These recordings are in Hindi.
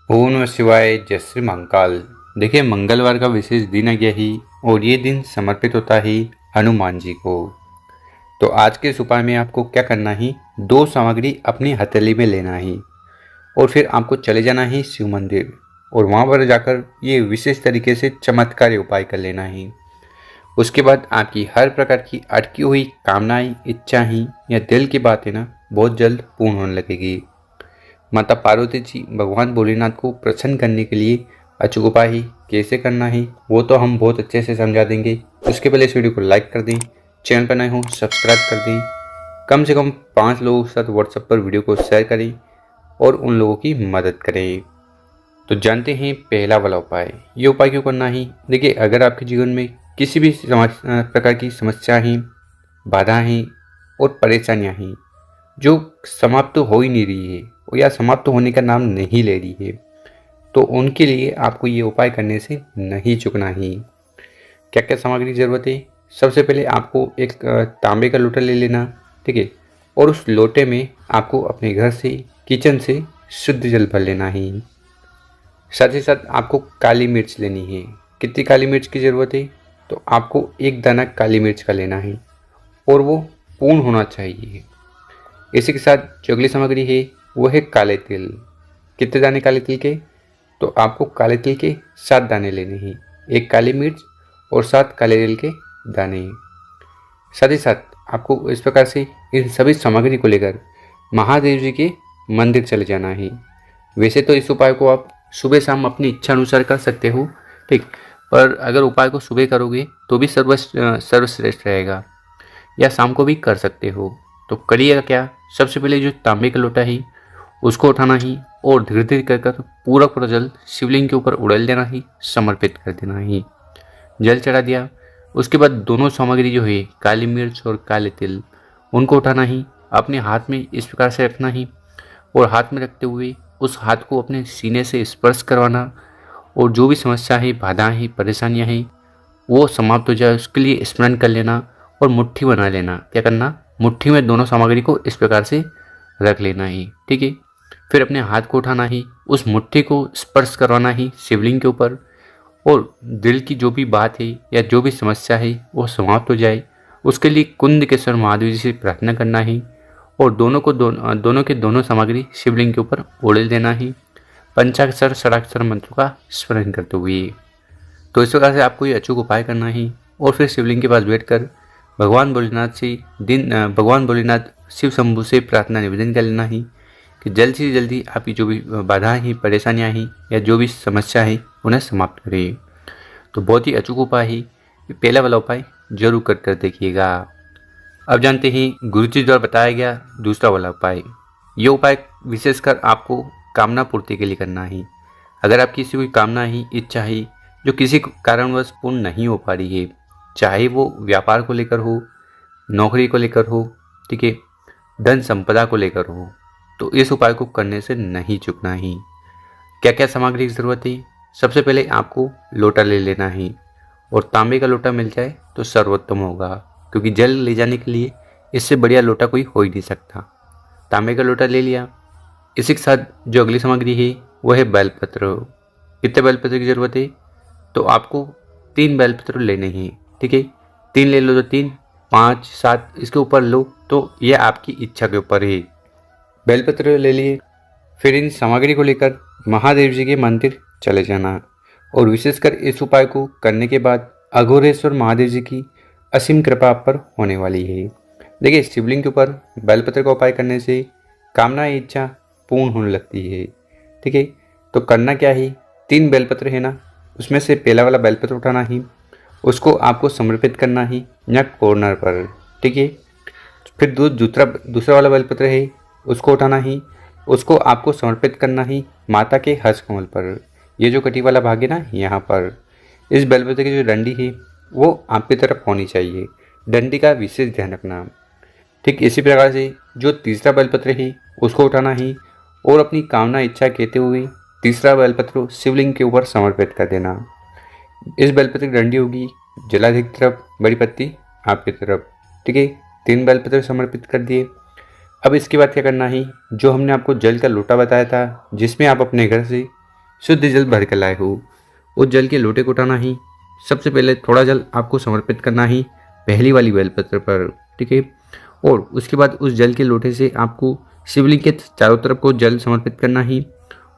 ओम नमः शिवाय। जय श्री महाकाल। देखिए, मंगलवार का विशेष दिन आ गया ही और ये दिन समर्पित होता है हनुमान जी को। तो आज के इस उपाय में आपको क्या करना है, दो सामग्री अपनी हथेली में लेना है और फिर आपको चले जाना है शिव मंदिर और वहाँ पर जाकर ये विशेष तरीके से चमत्कारी उपाय कर लेना है। उसके बाद आपकी हर प्रकार की अटकी हुई कामनाएं, इच्छाएं या दिल की बातें ना बहुत जल्द पूर्ण होने लगेगी। माता पार्वती जी भगवान भोलेनाथ को प्रसन्न करने के लिए अचूक उपाय कैसे करना है वो तो हम बहुत अच्छे से समझा देंगे। उसके पहले इस वीडियो को लाइक कर दें, चैनल पर नए हो सब्सक्राइब कर दें, कम से कम 5 लोगों के साथ व्हाट्सएप पर वीडियो को शेयर करें और उन लोगों की मदद करें। तो जानते हैं पहला वाला उपाय। ये उपाय क्यों करना है? देखिए, अगर आपके जीवन में किसी भी प्रकार की समस्या हैं, बाधाएं और परेशानियां हैं जो समाप्त हो ही नहीं रही है या समाप्त होने का नाम नहीं ले रही है, तो उनके लिए आपको ये उपाय करने से नहीं चूकना है। क्या क्या सामग्री की ज़रूरत है? सबसे पहले आपको एक तांबे का लोटा ले लेना, ठीक है, और उस लोटे में आपको अपने घर से, किचन से शुद्ध जल भर लेना है। साथ ही साथ आपको काली मिर्च लेनी है। कितनी काली मिर्च की ज़रूरत है? तो आपको एक दाना काली मिर्च का लेना है और वो पूर्ण होना चाहिए। इसी के साथ जो अगली सामग्री है वो है काले तिल। कितने दाने काले तिल के? तो आपको काले तिल के 7 दाने लेने हैं, एक काली मिर्च और 7 काले तिल के दाने। साथ ही साथ आपको इस प्रकार से इन सभी सामग्री को लेकर महादेव जी के मंदिर चले जाना है। वैसे तो इस उपाय को आप सुबह शाम अपनी इच्छा अनुसार कर सकते हो, ठीक, पर अगर उपाय को सुबह करोगे तो भी सर्वश्रेष्ठ रहेगा, या शाम को भी कर सकते हो। तो करिएगा क्या, सबसे पहले जो तांबे का लोटा है उसको उठाना ही और धीरे धीरे कर पूरा पूरा जल शिवलिंग के ऊपर उड़ेल देना ही, समर्पित कर देना ही। जल चढ़ा दिया, उसके बाद दोनों सामग्री जो है काली मिर्च और काले तिल, उनको उठाना ही, अपने हाथ में इस प्रकार से रखना ही और हाथ में रखते हुए उस हाथ को अपने सीने से स्पर्श करवाना और जो भी समस्या है, बाधाएं हैं, परेशानियां हैं वो समाप्त हो जाए उसके लिए स्मरण कर लेना और मुट्ठी बना लेना। क्या करना, मुट्ठी में दोनों सामग्री को इस प्रकार से रख लेना ही, ठीक है। फिर अपने हाथ को उठाना ही, उस मुट्ठी को स्पर्श करवाना ही शिवलिंग के ऊपर और दिल की जो भी बात है या जो भी समस्या है वो समाप्त हो जाए उसके लिए कुंदकेश्वर महादेव जी से प्रार्थना करना ही और दोनों के दोनों सामग्री शिवलिंग के ऊपर उड़ेल देना ही, पंचाक्षर षडाक्षर मंत्र का स्मरण करते हुए। तो इस प्रकार से आपको ये अचूक उपाय करना ही और फिर शिवलिंग के पास बैठकर भगवान भोलेनाथ शिव शंभु से प्रार्थना निवेदन कर लेना ही कि जल्द से जल्दी आपकी जो भी बाधाएं हैं, परेशानियां हैं या जो भी समस्या है उन्हें समाप्त करिए। तो बहुत ही अचूक उपाय है, पहला वाला उपाय जरूर कर देखिएगा। अब जानते हैं गुरु जी द्वारा बताया गया दूसरा वाला उपाय। ये उपाय विशेषकर आपको कामना पूर्ति के लिए करना है। अगर आपकी किसी कोई कामना है, इच्छा है जो किसी कारणवश पूर्ण नहीं हो पा रही है, चाहे वो व्यापार को लेकर हो, नौकरी को लेकर हो, ठीक है, धन संपदा को लेकर हो, तो इस उपाय को करने से नहीं चूकना ही। क्या क्या सामग्री की ज़रूरत है? सबसे पहले आपको लोटा ले लेना है और तांबे का लोटा मिल जाए तो सर्वोत्तम होगा, क्योंकि जल ले जाने के लिए इससे बढ़िया लोटा कोई हो ही नहीं सकता। तांबे का लोटा ले लिया। इसी के साथ जो अगली सामग्री है वो है बेलपत्र। कितने बेलपत्र की ज़रूरत है? तो आपको 3 बेलपत्र लेने हैं, ठीक है। 3 ले लो तो 3, 5, 7 इसके ऊपर लो, तो यह आपकी इच्छा के ऊपर है। बेलपत्र ले लिए, फिर इन सामग्री को लेकर महादेव जी के मंदिर चले जाना और विशेषकर इस उपाय को करने के बाद अघोरेश्वर महादेव जी की असीम कृपा आप पर होने वाली है। देखिए, शिवलिंग के ऊपर बेलपत्र का उपाय करने से कामना इच्छा पूर्ण होने लगती है, ठीक है। तो करना क्या है, 3 बेलपत्र है ना, उसमें से पहला वाला बेलपत्र उठाना ही, उसको आपको समर्पित करना ही या कॉर्नर पर, ठीक है। फिर दूसरा वाला बेलपत्र है उसको उठाना ही, उसको आपको समर्पित करना ही माता के हस्त कमल पर, ये जो कटी वाला भाग है ना यहाँ पर। इस बेलपत्र की जो डंडी है वो आपकी तरफ होनी चाहिए, डंडी का विशेष ध्यान रखना। ठीक इसी प्रकार से जो तीसरा बेलपत्र है उसको उठाना ही और अपनी कामना इच्छा कहते हुए तीसरा बेलपत्र शिवलिंग के ऊपर समर्पित कर देना। इस बेलपत्र की डंडी होगी जलाधिक तरफ, बड़ी पत्ती आपकी तरफ, ठीक है। 3 बेलपत्र समर्पित कर दिए। अब इसके बाद क्या करना है, जो हमने आपको जल का लोटा बताया था जिसमें आप अपने घर से शुद्ध जल भर कर लाए हो, उस जल के लोटे को उठाना ही। सबसे पहले थोड़ा जल आपको समर्पित करना ही पहली वाली बेलपत्र पर, ठीक है। और उसके बाद उस जल के लोटे से आपको शिवलिंग के चारों तरफ को जल समर्पित करना ही,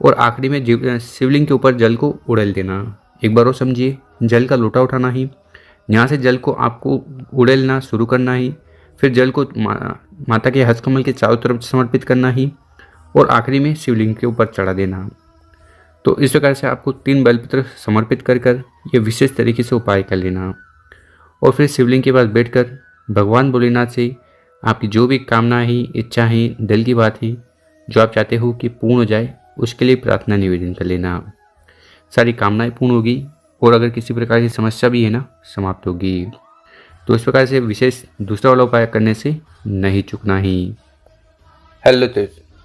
और आखिरी में शिवलिंग के ऊपर जल को उड़ेल देना। एक बार और समझिए, जल का लोटा उठाना ही, यहाँ से जल को आपको उड़ेलना शुरू करना ही, फिर जल को माता के हस्तकमल के चारों तरफ समर्पित करना ही, और आखिरी में शिवलिंग के ऊपर चढ़ा देना। तो इस प्रकार से आपको 3 बेलपत्र समर्पित कर कर ये विशेष तरीके से उपाय कर लेना। और फिर शिवलिंग के पास बैठकर भगवान भोलेनाथ से आपकी जो भी कामना है, इच्छा है, दिल की बात है, जो आप चाहते हो कि पूर्ण हो जाए, उसके लिए प्रार्थना निवेदन कर लेना। सारी कामनाएं पूर्ण होगी, और अगर किसी प्रकार की समस्या भी है ना, समाप्त होगी। तो इस प्रकार से विशेष दूसरा वाला उपाय करने से नहीं चूकना ही। हेलो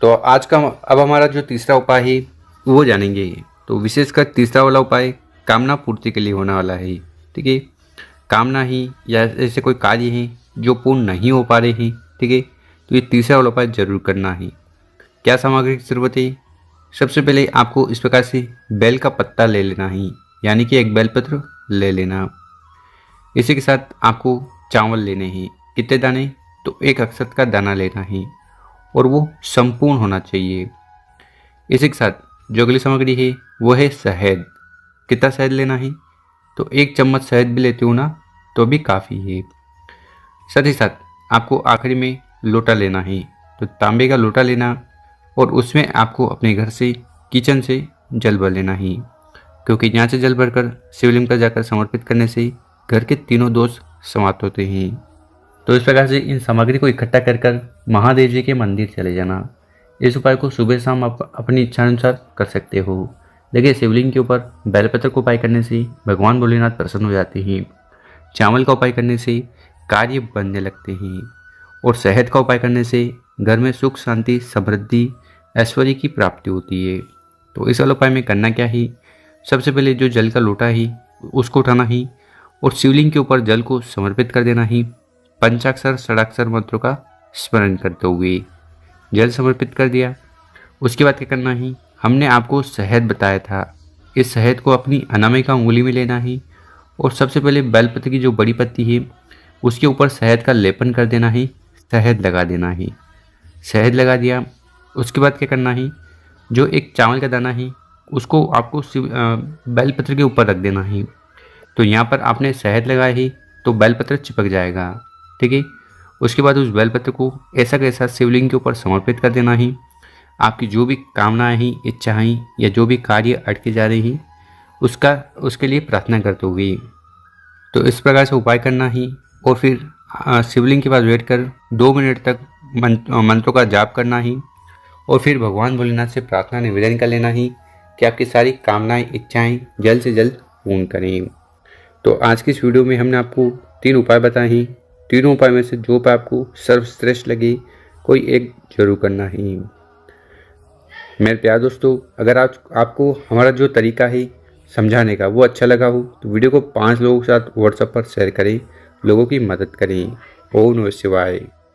तो आज का अब हमारा जो तीसरा उपाय है वो जानेंगे। तो विशेषकर तीसरा वाला उपाय कामना पूर्ति के लिए होने वाला है, ठीक है। कामना ही या ऐसे कोई कार्य है जो पूर्ण नहीं हो पा रहे हैं, ठीक है, तो ये तीसरा वाला उपाय जरूर करना है। क्या सामग्री की जरूरत है? सबसे पहले आपको इस प्रकार से बेल का पत्ता ले लेना है, यानी कि एक बेलपत्र ले लेना। इसी के साथ आपको चावल लेने हैं। कितने दाने? तो 1 अक्षत का दाना लेना है, और वो संपूर्ण होना चाहिए। इसी के साथ जो अगली सामग्री है वो है शहद। कितना शहद लेना है? तो 1 चम्मच शहद भी लेते हो ना तो भी काफ़ी है। साथ ही साथ आपको आखिरी में लोटा लेना है, तो तांबे का लोटा लेना, और उसमें आपको अपने घर से, किचन से जल भर लेना है, क्योंकि यहाँ से जल भरकर शिवलिंग पर जाकर समर्पित करने से घर के तीनों दोष समाप्त होते हैं। तो इस प्रकार से इन सामग्री को इकट्ठा कर महादेव जी के मंदिर चले जाना। इस उपाय को सुबह शाम आप अपनी इच्छानुसार कर सकते हो। देखिए, शिवलिंग के ऊपर बेलपत्र को उपाय करने से भगवान भोलेनाथ प्रसन्न हो जाते हैं। चावल का उपाय करने से कार्य बनने लगते हैं, और शहद का उपाय करने से घर में सुख, शांति, समृद्धि, ऐश्वर्य की प्राप्ति होती है। तो इस वाले उपाय में करना क्या है? सबसे पहले जो जल का लोटा है उसको उठाना ही, और शिवलिंग के ऊपर जल को समर्पित कर देना ही। पंचाक्षर षडाक्षर मंत्रों का स्मरण करते हुए जल समर्पित कर दिया। उसके बाद क्या करना है? हमने आपको शहद बताया था, इस शहद को अपनी अनामिका उंगली में लेना है, और सबसे पहले बेलपत्र की जो बड़ी पत्ती है उसके ऊपर शहद का लेपन कर देना है, शहद लगा देना है। शहद लगा दिया, उसके बाद क्या करना है? जो एक चावल का दाना है उसको आपको बेलपत्र के ऊपर रख देना है। तो यहाँ पर आपने शहद लगाया है तो बेलपत्र चिपक जाएगा, ठीक है। उसके बाद उस बेलपत्र को ऐसा कैसा शिवलिंग के ऊपर समर्पित कर देना है। आपकी जो भी कामनाएं हैं, इच्छाएं, या जो भी कार्य अटके जा रहे हैं उसके लिए प्रार्थना करते हुए तो इस प्रकार से उपाय करना ही। और फिर शिवलिंग के पास बैठकर 2 मिनट तक मंत्रों का जाप करना ही, और फिर भगवान भोलेनाथ से प्रार्थना निवेदन कर लेना ही कि आपकी सारी कामनाएं, इच्छाएं जल्द से जल्द पूर्ण करें। तो आज की इस वीडियो में हमने आपको 3 उपाय बताए हैं। तीनों उपाय में से जो उपाय आपको सर्वश्रेष्ठ लगे, कोई एक जरूर करना है। मेरे प्यारे दोस्तों, अगर आपको हमारा जो तरीका है समझाने का वो अच्छा लगा हो तो वीडियो को 5 लोगों के साथ व्हाट्सएप पर शेयर करें, लोगों की मदद करें। ओम नमः शिवाय।